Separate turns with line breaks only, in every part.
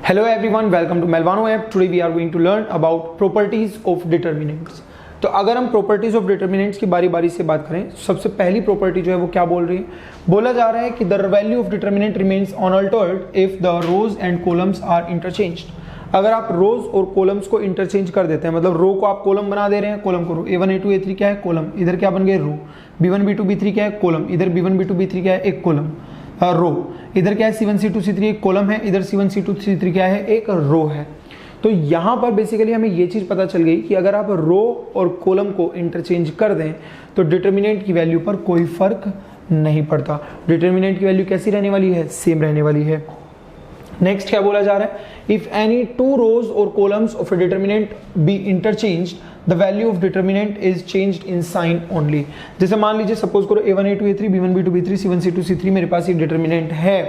Hello everyone, welcome to Melvano app. Today we are going to learn about properties of determinants. तो अगर हम properties of determinants की बारी बारी से बात करें, सबसे पहली property जो है वो क्या बोल रही है? बोला जा रहा है कि the value of determinant remains unaltered if the rows and columns are interchanged. अगर आप रोज और कॉलम्स को इंटरचेंज कर देते हैं, मतलब रो को आप कॉलम बना दे रहे हैं, कॉलम को रो, A1 A2 A3 क्या है कॉलम, इधर क्या बन गए रो, B1 B2 B3 क्या है कॉलम, इधर B1 B2 B3 क्या है एक कॉलम रो, इधर क्या है C1 C2 C3 एक कॉलम है, इधर C1 C2 C3 क्या है एक रो है। तो यहाँ पर बेसिकली हमें ये चीज़ पता चल गई कि अगर आप रो और कॉलम को इंटरचेंज कर दें तो डिटर्मिनेंट की वैल्यू पर कोई फर्क नहीं पड़ता। डिटर्मिनेंट की वैल्यू कैसी रहने वाली है, सेम रहने वाली है। नेक्स्ट क्या बोला जा रहा है, इफ एनी टू रोज और columns of a determinant be interchanged the value of determinant is changed in sign only. जैसे मान लीजिए सपोज करो A1 A2 A3 B1 B2 B3 C1 C2 C3 मेरे पास एक डिटर्मिनेंट है।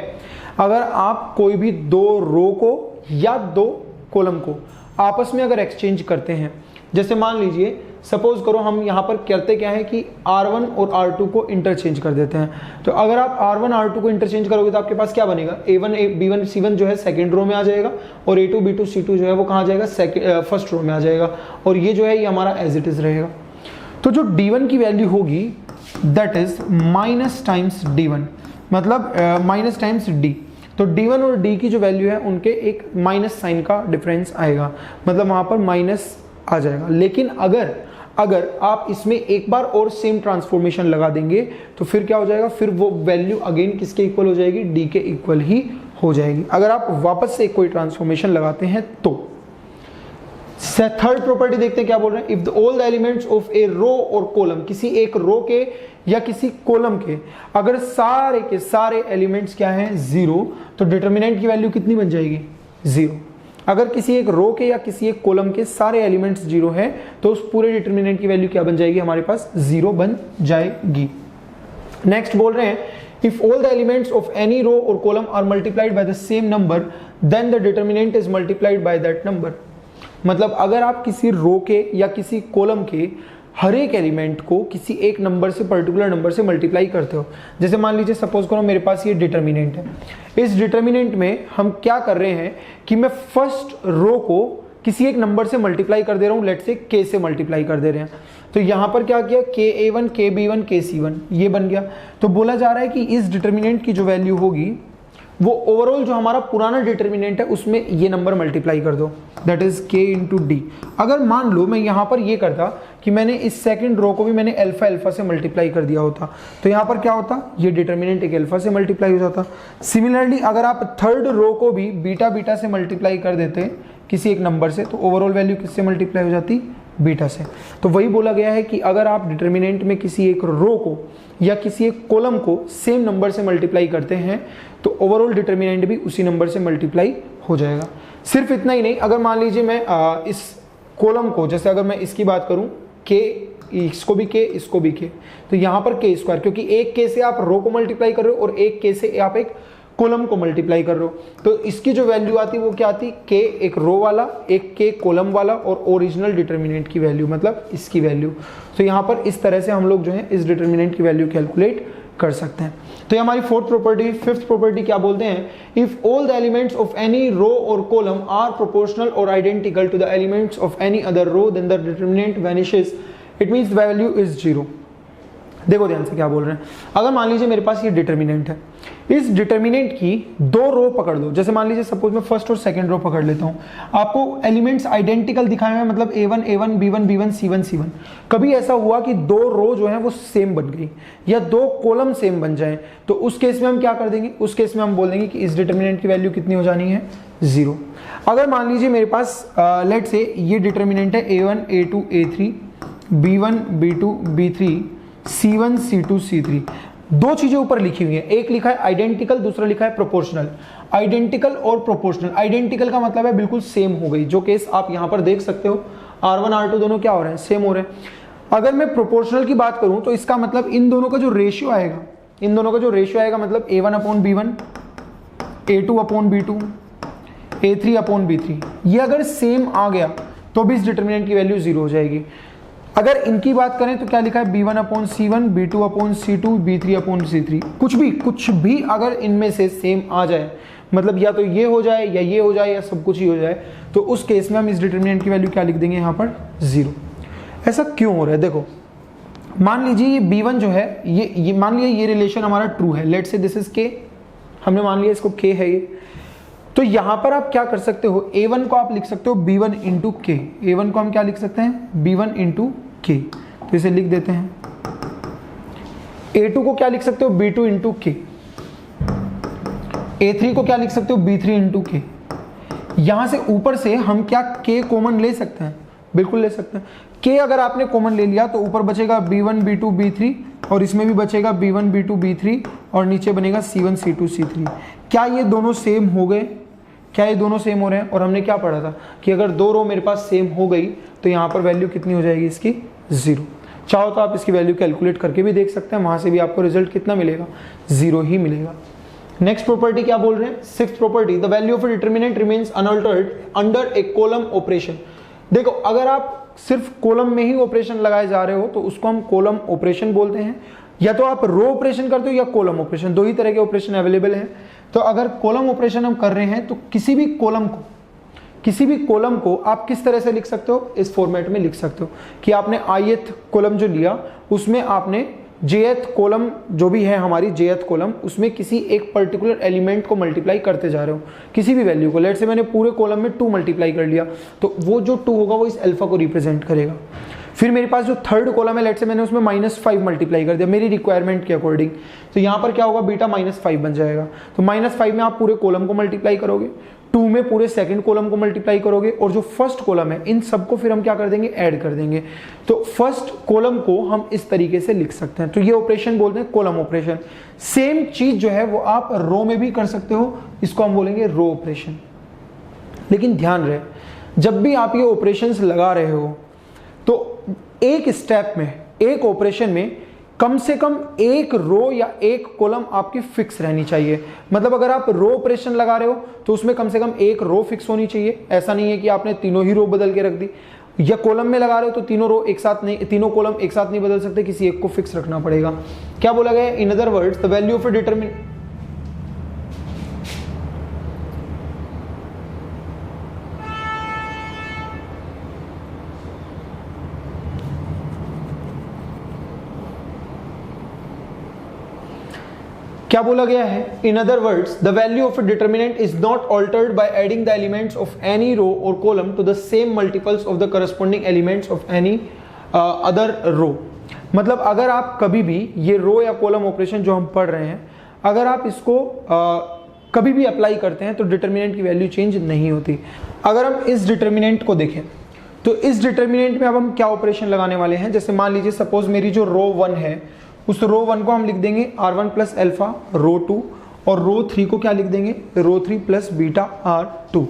अगर आप कोई भी दो रो को या दो कॉलम को आपस में अगर एक्सचेंज करते हैं, जैसे मान लीजिए सपोज करो हम यहाँ पर करते क्या है कि R1 और R2 को इंटरचेंज कर देते हैं। तो अगर आप R1 R2 को इंटरचेंज करोगे तो आपके पास क्या बनेगा, A1 B1 C1 जो है सेकंड रो में आ जाएगा और A2 B2 C2 जो है वो कहाँ जाएगा, फर्स्ट रो में आ जाएगा, और ये जो है ये हमारा एज इट इज रहेगा। तो जो D1 की वैल्यू होगी that is minus times D1, मतलब माइनस टाइम्स D। तो D1 और D की जो वैल्यू है उनके एक माइनस साइन का डिफरेंस आएगा, मतलब वहां पर माइनस आ जाएगा। लेकिन अगर आप इसमें एक बार और सेम ट्रांसफॉर्मेशन लगा देंगे तो फिर क्या हो जाएगा, फिर वो वैल्यू अगेन किसके इक्वल हो जाएगी, D के इक्वल ही हो जाएगी अगर आप वापस से कोई ट्रांसफॉर्मेशन लगाते हैं तो। थर्ड प्रॉपर्टी देखते हैं क्या बोल रहे हैं, if all the elements of a row और कॉलम, किसी एक रो के या किसी कॉलम के अगर सारे के सारे एलिमेंट्स क्या हैं जीरो, तो डिटर्मिनेंट की वैल्यू कितनी बन जाएगी, जीरो। अगर किसी एक रो के या किसी एक कॉलम के सारे एलिमेंट्स जीरो हैं तो उस पूरे डिटर्मिनेंट की वैल्यू क्या बन जाएगी, हमारे पास जीरो बन जाएगी। नेक्स्ट बोल रहे हैं, if all the elements of any row और column are multiplied by the same number then the determinant is multiplied by that number. मतलब अगर आप किसी रो के या किसी कॉलम के हर एक एलिमेंट को किसी एक नंबर से, पर्टिकुलर नंबर से मल्टीप्लाई करते हो, जैसे मान लीजिए सपोज करो मेरे पास ये डिटर्मिनेंट है, इस डिटर्मिनेंट में हम क्या कर रहे हैं कि मैं फर्स्ट रो को किसी एक नंबर से मल्टीप्लाई कर दे रहा हूं, लेट से k से मल्टीप्लाई कर दे रहे हैं। तो यहां पर क्या किया, KA1 KB1 KC1 ये बन गया। तो बोला जा रहा है कि इस डिटर्मिनेंट की जो वैल्यू होगी वो ओवरऑल जो हमारा पुराना डिटर्मिनेंट है उसमें ये नंबर मल्टीप्लाई कर दो, that is K into D। अगर मान लो मैं यहाँ पर ये करता कि मैंने इस सेकंड रो को भी मैंने अल्फा अल्फा से मल्टीप्लाई कर दिया होता, तो यहाँ पर क्या होता, ये डिटर्मिनेंट एक अल्फा से मल्टीप्लाई हो जाता। सिमिलरली अगर आप थर्ड रो को भी बीटा बीटा से मल्टीप्लाई कर देते किसी एक नंबर से, तो ओवरऑल वैल्यू किससे मल्टीप्लाई हो जाती, बीटा से। तो वही बोला गया है कि अगर आप डिटर्मिनेंट में किसी एक रो को या किसी एक कॉलम को सेम नंबर से मल्टीप्लाई करते हैं तो ओवरऑल डिटर्मिनेंट भी उसी नंबर से मल्टीप्लाई हो जाएगा। सिर्फ इतना ही नहीं, अगर मान लीजिए मैं इस कॉलम को, जैसे अगर मैं इसकी बात करूं k, इसको भी k इसको भी k, तो यहां पर k स्क्वायर, क्योंकि एक k से आप रो को मल्टीप्लाई कर रहे हो और एक k से आप एक कॉलम को मल्टीप्लाई कर रहे हो, तो इसकी जो वैल्यू आती है वो क्या आती, k एक रो वाला एक k कॉलम वाला और ओरिजिनल डिटर्मिनेंट की वैल्यू मतलब इसकी वैल्यू। तो यहाँ पर इस तरह से हम लोग जो है इस डिटर्मिनेंट की वैल्यू कैलकुलेट कर सकते हैं। तो ये हमारी फोर्थ प्रॉपर्टी। फिफ्थ प्रॉपर्टी क्या बोलते हैं, if all the elements of any row और कॉलम आर प्रोपोर्शनल और identical to the elements of any other row then the determinant vanishes, it means the value is zero. देखो ध्यान से क्या बोल रहे हैं, अगर मान लीजिए मेरे पास ये डिटर्मिनेंट है, इस डिटर्मिनेंट की दो रो पकड़ लो, जैसे मान लीजिए सपोज मैं फर्स्ट और सेकंड रो पकड़ लेता हूं, आपको एलिमेंट्स आइडेंटिकल दिखाए हैं, मतलब A1 A1 B1 B1 C1 C1। कभी ऐसा हुआ कि दो रो जो है वो सेम बन गई या दो कॉलम सेम बन जाए, तो उस केस में हम क्या कर देंगे, उस केस में हम बोल देंगे कि इस डिटर्मिनेंट की वैल्यू कितनी हो जानी है, जीरो। अगर मान लीजिए मेरे पास लेट से ये डिटर्मिनेंट है A1 A2 A3 B1 B2 B3 C1 C2 C3, दो चीजें ऊपर लिखी हुई है, एक लिखा है आइडेंटिकल, दूसरा लिखा है प्रोपोर्शनल। आइडेंटिकल और प्रोपोर्शनल, आइडेंटिकल का मतलब है बिल्कुल सेम हो गई, जो केस आप यहां पर देख सकते हो R1 R2 दोनों क्या हो रहे हैं, सेम हो रहे हैं। अगर मैं प्रोपोर्शनल की बात करूं तो इसका मतलब इन दोनों का जो रेशियो आएगा, इन दोनों का जो रेशियो आएगा मतलब A1 upon B1 A2 upon B2 A3 upon B3, ये अगर सेम आ गया तो भी इस डिटर्मिनेंट की वैल्यू जीरो हो जाएगी। अगर इनकी बात करें तो क्या लिखा है, B1 upon C1 B2 upon C2 B3 upon C3, कुछ भी अगर इनमें से सेम आ जाए मतलब या तो ये हो जाए या ये हो जाए या सब कुछ ही हो जाए, तो उस केस में हम इस डिटर्मिनेंट की वैल्यू क्या लिख देंगे यहाँ पर 0। ऐसा क्यों हो रहा है? देखो मान लीजिए ये b1 जो है ये मान लिया ये रिलेशन हमारा ट्रू है, लेट से दिस इज k, हमने मान लिया इसको k है ये। तो यहां पर आप क्या कर सकते हो, a1 को आप लिख सकते हो b1 इंटू के, a1 को हम क्या लिख सकते हैं b1 इंटू के, तो इसे लिख देते हैं। a2 को क्या लिख सकते हो b2 इंटू के, a3 को क्या लिख सकते हो b3 इंटू के। यहां से ऊपर से हम क्या k कॉमन ले सकते हैं? बिल्कुल ले सकते हैं। k अगर आपने कॉमन ले लिया तो ऊपर बचेगा b1 b2 b3 और इसमें भी बचेगा b1 b2 b3 और नीचे बनेगा c1 c2 c3। क्या ये दोनों सेम हो गए? क्या ये दोनों सेम हो रहे हैं? और हमने क्या पढ़ा था कि अगर दो रो मेरे पास सेम हो गई तो यहाँ पर वैल्यू कितनी हो जाएगी इसकी 0। चाहो तो आप इसकी वैल्यू कैलकुलेट करके भी देख सकते हैं, वहां से भी आपको रिजल्ट कितना मिलेगा 0 ही मिलेगा। नेक्स्ट प्रॉपर्टी क्या बोल रहे हैं? Sixth property, the value of a determinant remains unaltered under A column operation. देखो अगर आप सिर्फ कॉलम में ही ऑपरेशन लगाए जा रहे हो तो उसको हम कॉलम ऑपरेशन बोलते हैं, या तो आप रो ऑपरेशन करते हो या कॉलम ऑपरेशन, दो ही तरह के ऑपरेशन अवेलेबल हैं। तो अगर कॉलम ऑपरेशन हम कर रहे हैं तो किसी भी कॉलम को आप किस तरह से लिख सकते हो? इस फॉर्मेट में लिख सकते हो कि आपने ith कॉलम जो लिया उसमें आपने jth कॉलम जो भी है हमारी jth कॉलम, उसमें किसी एक पर्टिकुलर एलिमेंट को मल्टीप्लाई करते जा रहे हो, किसी भी वैल्यू को। लेट से मैंने पूरे कॉलम में 2 मल्टीप्लाई कर लिया तो वो जो 2 होगा वो इस अल्फा को रिप्रेजेंट करेगा। फिर मेरे पास जो थर्ड कॉलम है, लेट से मैंने उसमें -5 मल्टीप्लाई कर दिया मेरी रिक्वायरमेंट के अकॉर्डिंग, तो यहाँ पर क्या होगा बीटा -5 बन जाएगा। तो -5 में आप पूरे कॉलम को मल्टीप्लाई करोगे, 2 में पूरे सेकंड कॉलम को मल्टीप्लाई करोगे और जो फर्स्ट कॉलम है इन सबको फिर हम क्या कर देंगे? ऐड कर देंगे। तो फर्स्ट कॉलम को हम इस तरीके से लिख सकते हैं। तो ये ऑपरेशन बोलते हैं कॉलम ऑपरेशन। सेम चीज जो है वो आप रो में भी कर सकते हो, इसको हम बोलेंगे रो ऑपरेशन। लेकिन ध्यान रहे जब भी आप ये ऑपरेशंस लगा रहे हो तो एक स्टेप में, एक ऑपरेशन में कम से कम एक रो या एक कॉलम आपकी फिक्स रहनी चाहिए। मतलब अगर आप रो ऑपरेशन लगा रहे हो तो उसमें कम से कम एक रो फिक्स होनी चाहिए। ऐसा नहीं है कि आपने तीनों ही रो बदल के रख दी। या कॉलम में लगा रहे हो तो तीनों रो एक साथ नहीं, तीनों कॉलम एक साथ नहीं बदल सकते, किसी एक को फिक्स रखना पड़ेगा। क्या बोला गया? In other words the value of a determinant, क्या बोला गया है? In other words the value of a determinant is not altered by adding the elements of any row और column to the same multiples of the corresponding elements of any other row. मतलब अगर आप कभी भी ये रो या column operation जो हम पढ़ रहे हैं, अगर आप इसको कभी भी अप्लाई करते हैं तो डिटरमिनेंट की वैल्यू चेंज नहीं होती। अगर हम इस डिटरमिनेंट को देखें तो इस डिटरमिनेंट में अब हम क्या ऑपरेशन लगाने वाले हैं? जैसे मान लीजिए सपोज मेरी जो रो 1 है उस रो 1 को हम लिख देंगे r1 प्लस अल्फा रो 2 और रो 3 को क्या लिख देंगे? रो 3 प्लस बीटा r2,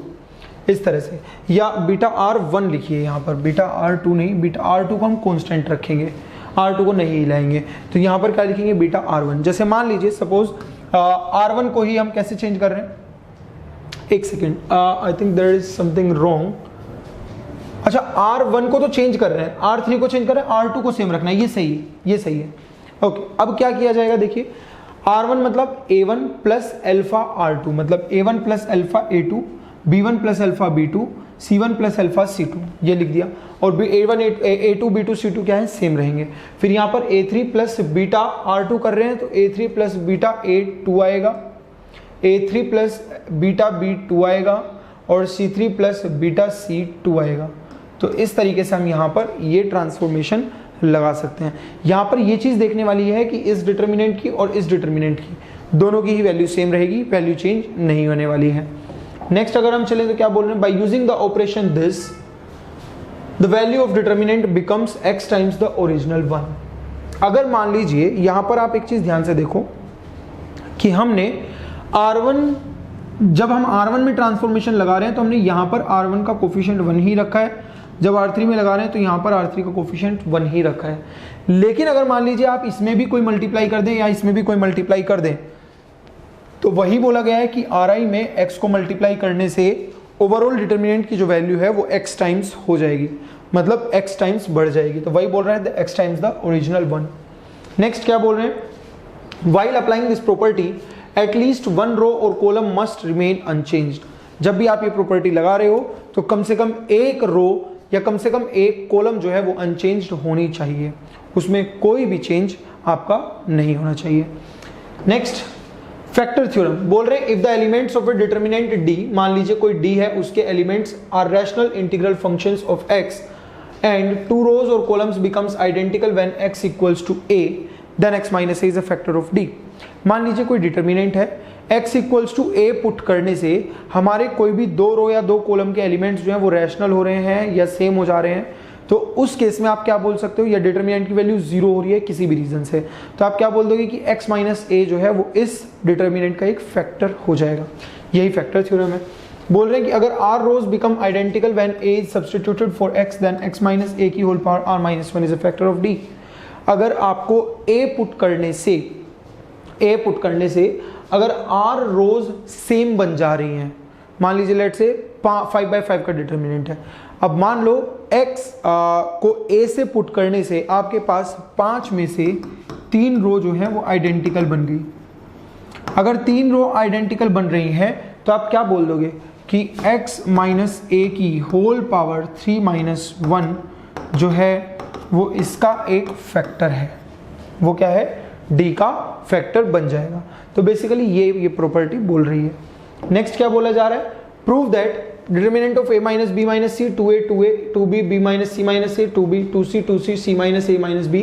इस तरह से। या बीटा r1 लिखिए यहाँ पर, बीटा r2 नहीं, बीटा r2 को हम कांस्टेंट रखेंगे, r2 को नहीं हिलाएंगे। तो यहाँ पर क्या लिखेंगे? Beta r1। जैसे मान लीजिए सपोज r1 को ही हम कैसे चेंज कर रहे हैं? एक second, I think there is something wrong. अच्छा r1 को तो चेंज कर रहे हैं, r3 को चेंज कर रहे हैं, r2 को सेम रखना है, ये सही है, ये सही है। ओके अब क्या किया जाएगा? देखिए r1 मतलब a1 प्लस अल्फा r2, मतलब a1 plus alpha a2, b1 plus alpha b2, c1 plus alpha c2, ये लिख दिया। और a1 a2 b2 c2 क्या है? सेम रहेंगे। फिर यहाँ पर a3 प्लस बीटा r2 कर रहे हैं तो a3 प्लस बीटा a2 आएगा, a3 प्लस बीटा b2 आएगा और c3 प्लस बीटा c2 आएगा। तो इस तरीके से हम यहाँ पर ये ट्रांसफॉर्मेशन लगा सकते हैं। यहाँ पर ये चीज देखने वाली है कि इस डिटरमिनेंट की और इस डिटरमिनेंट की दोनों की ही वैल्यू सेम रहेगी, वैल्यू चेंज नहीं होने वाली है। नेक्स्ट अगर हम चलें तो क्या बोल रहे हैं? By using the operation this the value of determinant becomes x times the original 1। अगर मान लीजिए यहाँ पर आप एक चीज ध्यान से देखो कि हमने r1, जब हम r1 में ट्रांसफॉर्मेशन लगा रहे हैं तो हमने यहाँ पर r1 का कोफिशिएंट 1 ही रखा है, जब R3 में लगा रहे हैं तो यहाँ पर R3 का कोफिशिएंट 1 ही रखा है। लेकिन अगर मान लीजिए आप इसमें भी कोई मल्टीप्लाई कर दें या इसमें भी कोई मल्टीप्लाई कर दें तो वही बोला गया है कि Ri में x को मल्टीप्लाई करने से ओवरऑल डिटरमिनेंट की जो वैल्यू है वो x टाइम्स हो जाएगी, मतलब x टाइम्स बढ़ जाएगी। तो वही बोल रहा है x times the original 1। Next क्या बोल रहे हैं? While applying this property at least one row और कॉलम मस्ट रिमेन अनचेंज्ड। जब भी आप ये प्रॉपर्टी लगा रहे हो तो कम से कम एक रो या कम से कम एक कॉलम जो है वो अनचेंज्ड होनी चाहिए, उसमें कोई भी चेंज आपका नहीं होना चाहिए। नेक्स्ट फैक्टर थ्योरम बोल रहे हैं if the elements of a determinant D, मान लीजिए कोई डी है, उसके elements are rational integral functions of x and two rows और columns becomes identical when x equals to a, then x minus a is a factor of d। मान लीजिए कोई determinant है, x equals to a put करने से हमारे कोई भी दो रो या दो कॉलम के एलिमेंट्स जो हैं वो रैशनल हो रहे हैं या सेम हो जा रहे हैं, तो उस केस में आप क्या बोल सकते हो, या डिटर्मिनेंट की वैल्यू जीरो हो रही है किसी भी रीजन से, तो आप क्या बोल दोगे कि x माइनस a जो है वो इस डिटर्मिनेंट का एक फैक्टर हो जाएगा। यही फैक्टर थ्योरम है। बोल रहे हैं कि अगर r rows become identical when a is substituted for x, then x minus a की whole power r minus 1 is a factor of d। अगर आपको a पुट करने से अगर r रोज सेम बन जा रही हैं, मान लीजिए लेट से 5/5 का डिटर्मिनेंट है, अब मान लो x को a से पुट करने से आपके पास 5 में से 3 रो जो है वो आइडेंटिकल बन गई। अगर 3 रो आइडेंटिकल बन रही हैं तो आप क्या बोल दोगे कि x माइनस a की होल पावर 3 माइनस 1 जो है वो इसका एक फैक्टर है, वो क्या है, d का फैक्टर बन जाएगा। तो बेसिकली ये प्रॉपर्टी बोल रही है। नेक्स्ट क्या बोला जा रहा है, prove that determinant of a minus b minus c 2a 2b b minus c minus a 2b 2c 2c c minus a minus b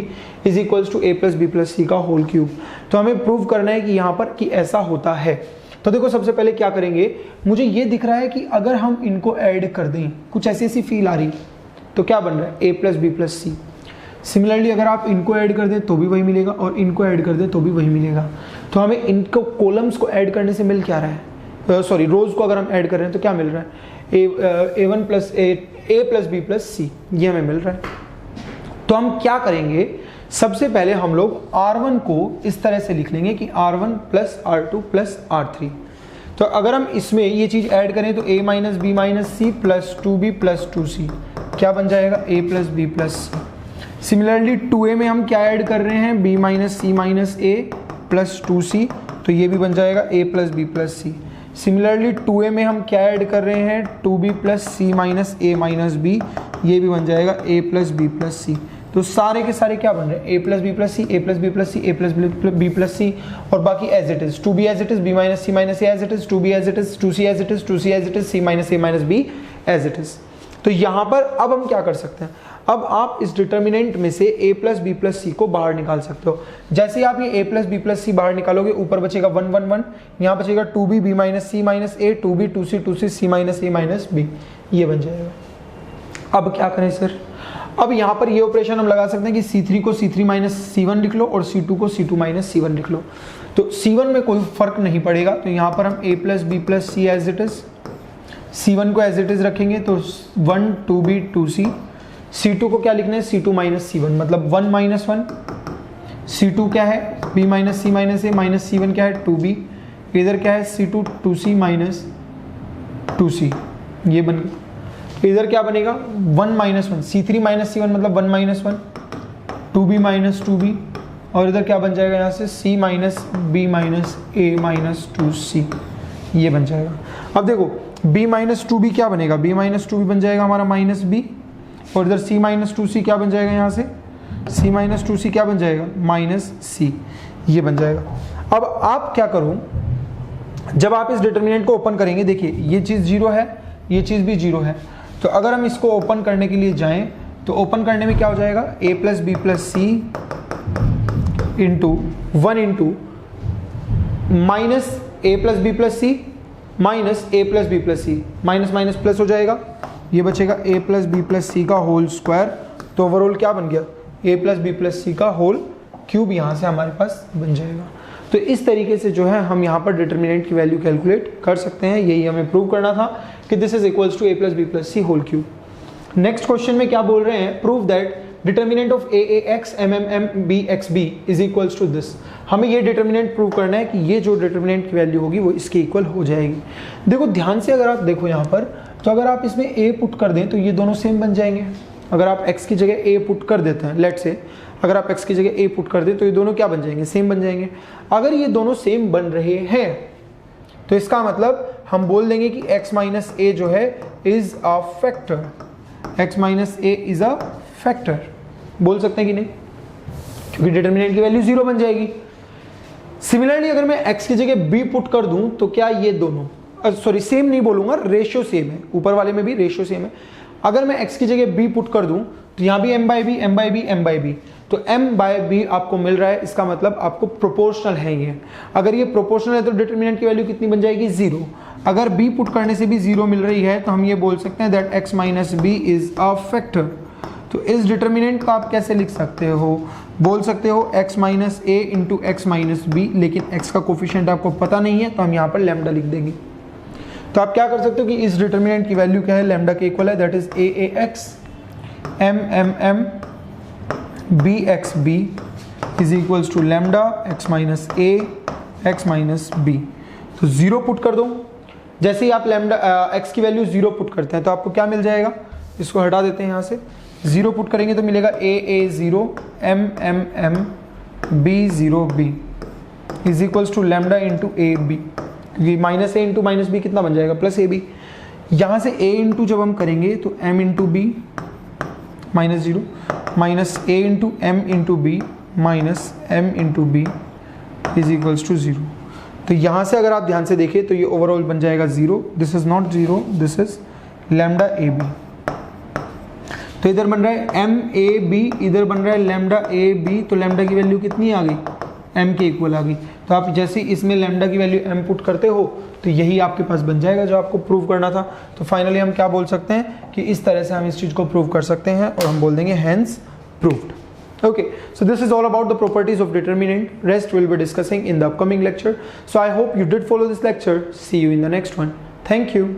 is equals to a plus b plus c का whole cube. तो हमें prove करना है कि यहाँ पर कि ऐसा होता है। तो देखो सबसे पहले क्या करेंगे, मुझे ये दिख रहा है कि अगर हम इनको ऐड कर दें, कुछ ऐसी ऐसी फील आ रही, तो क्या बन रहा है a plus b plus c। Similarly अगर आप इनको ऐड कर दें तो भी वही मिलेगा और इनको ऐड कर दें तो भी वही मिलेगा। तो हमें इनको कॉलम्स को ऐड करने से मिल क्या रहा है, सॉरी रोज को अगर हम ऐड कर रहे हैं तो क्या मिल रहा है, a1 plus a plus b plus c, ये हमें मिल रहा है। तो हम क्या करेंगे, सबसे पहले हम लोग r1 को इस तरह से लिख लेंगे कि r1 plus r2 plus r3। तो अगर हम इसमें ये चीज ऐड करें तो a minus b minus c plus 2b plus 2c क्या बन जाएगा, a plus b plus c। Similarly 2a में हम क्या ऐड कर रहे हैं, b minus c minus a plus 2c, तो ये भी बन जाएगा a plus b plus c। Similarly 2a में हम क्या ऐड कर रहे हैं, 2b plus c minus a minus b, ये भी बन जाएगा a plus b plus c। तो सारे के सारे क्या बन रहे हैं, a plus b plus C, a plus b plus C, a plus b plus C, और बाकी as it is 2b as it is, b minus c minus a as it is, 2b as it is, 2c as it is, 2c as it is, c minus a minus b as it is. तो यहाँ पर अब हम क्या कर सकते हैं, अब आप इस डिटर्मिनेंट में से a plus b plus c को बाहर निकाल सकते हो। जैसे ही आप ये a plus b plus c बाहर निकालोगे, ऊपर बचेगा 1 1 1, यहाँ बचेगा 2b b minus c minus a, 2b 2c 2c c minus a minus b, ये बन जाएगा। अब क्या करें सर, अब यहाँ पर ये ऑपरेशन हम लगा सकते हैं कि C3 को C3 माइनस C1 लिख लो और C2 को C2 माइनस C1 लिख लो। तो C1 में कोई फर्क नहीं पड़ेगा, तो यहाँ पर हम a plus b plus c as it is, C1 को एज इट इज रखेंगे तो 1 2b 2c, C2 को क्या लिखना है, C2 माइनस C1, मतलब 1 माइनस 1, C2 क्या है, b minus c minus a, minus C1 क्या है 2b, इधर क्या है C2 2c माइनस 2c, ये बन गया। इधर क्या बनेगा 1 माइनस 1, C3 माइनस C1 मतलब 1 माइनस 1, 2b माइनस 2b, और इधर क्या बन जाएगा यहाँ से c minus b minus a minus 2c, ये बन जाएगा। अब देखो b माइनस 2b क्या बनेगा, b माइनस 2b बन जाएगा हमारा माइनस b, और इधर c माइनस 2c क्या बन जाएगा, यहाँ से c माइनस 2c क्या बन जाएगा, माइनस c, ये बन जाएगा। अब आप क्या करो, जब आप इस डिटर्मिनेंट को ओपन करेंगे, देखिए ये चीज़ जीरो है, ये चीज़ भी जीरो है, तो अगर हम इसको ओपन करने के लिए जाएं तो ओपन करने में क्या हो जाएगा, a plus B plus C into 1 into minus a plus B plus C minus a plus B plus C, minus minus plus हो जाएगा, ये बचेगा a plus B plus C का होल स्क्वायर। तो ओवरऑल क्या बन गया, a plus B plus C का होल क्यूब यहाँ से हमारे पास बन जाएगा। तो इस तरीके से जो है हम यहाँ पर डिटर्मिनेंट की वैल्यू कैलकुलेट कर सकते हैं। यही हमें प्रूव करना था कि this is equals to a plus B plus C whole cube. Next question में क्या बोल रहे हैं, prove that determinant of ax mm bxb is equals to this. हमें ये डिटर्मिनेंट प्रूव करना है कि ये जो डिटर्मिनेंट की वैल्यू होगी वो इसके इक्वल हो जाएगी। देखो ध्यान से अगर आप देखो यहाँ पर, तो अगर आप इसमें a पुट कर दें तो ये दोनों सेम बन जाएंगे। अगर आप x की जगह a पुट कर देते हैं, लेट से अगर आप x की जगह a पुट कर दें तो ये दोनों क्या बन जाएंगे, सेम बन जाएंगे। अगर ये दोनों सेम बन रहे हैं तो इसका मतलब हम बोल देंगे कि x माइनस a जो है is a factor, x minus a is a factor, बोल सकते हैं कि नहीं, क्योंकि डिटर्मिनेंट की वैल्यू 0 बन जाएगी। सिमिलरली अगर मैं x की जगह b पुट कर दूं तो क्या ये दोनों, सॉरी सेम नहीं बोलूंगा, रेशियो सेम है, ऊपर वाले में भी रेशियो सेम है। अगर मैं x की जगह b पुट कर दूं तो यहां भी m by B, m by B, m by B, तो m बाई बी आपको मिल रहा है, इसका मतलब आपको प्रोपोर्शनल है ये। अगर ये प्रोपोर्शनल है तो डिटर्मिनेंट की वैल्यू कितनी बन जाएगी, 0। अगर b पुट करने से भी 0 मिल रही है तो हम ये बोल सकते हैं that x minus B is a factor. तो इस डिटर्मिनेंट को आप कैसे लिख सकते हो, बोल सकते हो x minus A into x minus B, लेकिन x का कोफिशिएंट आपको पता नहीं है तो हम यहाँ पर लैम्डा लिख देंगे। तो आप क्या कर सकते हो कि इस डिटर्मिनेंट की वैल्यू क्या है, लैम्डा के इक्वल है, that is A A X M M M B X B is equals to lambda X minus A X minus B. तो 0 पुट कर दो, जैसे ही आप लैम्डा एक्स की वैल्यू 0 पुट करते हैं तो आपको क्या मिल जाएगा, इसको हटा देते हैं यहाँ से, 0 पुट करेंगे तो मिलेगा A A 0 M M M B 0 B is equals to lambda into A B, क्योंकि minus A into minus B कितना बन जाएगा, प्लस ए बी। यहाँ से a इंटू जब हम करेंगे तो m into B minus 0 minus a into M into B minus m into B is equals to 0। तो यहाँ से अगर आप ध्यान से देखें तो ये ओवरऑल बन जाएगा 0, this is not 0, this is lambda A B. तो इधर बन रहा है एम ए बी, इधर बन रहा है लैम्डा ए बी, तो लैम्डा की वैल्यू कितनी आ गई, m के इक्वल आ गई। तो आप जैसे इसमें लैम्डा की वैल्यू m पुट करते हो तो यही आपके पास बन जाएगा जो आपको प्रूव करना था। तो फाइनली हम क्या बोल सकते हैं कि इस तरह से हम इस चीज़ को प्रूव कर सकते हैं और हम बोल देंगे hence proved. Okay, so this is all about the properties of determinant. Rest we'll be discussing in the upcoming lecture. So I hope you did follow this lecture. See you in the next one. Thank you.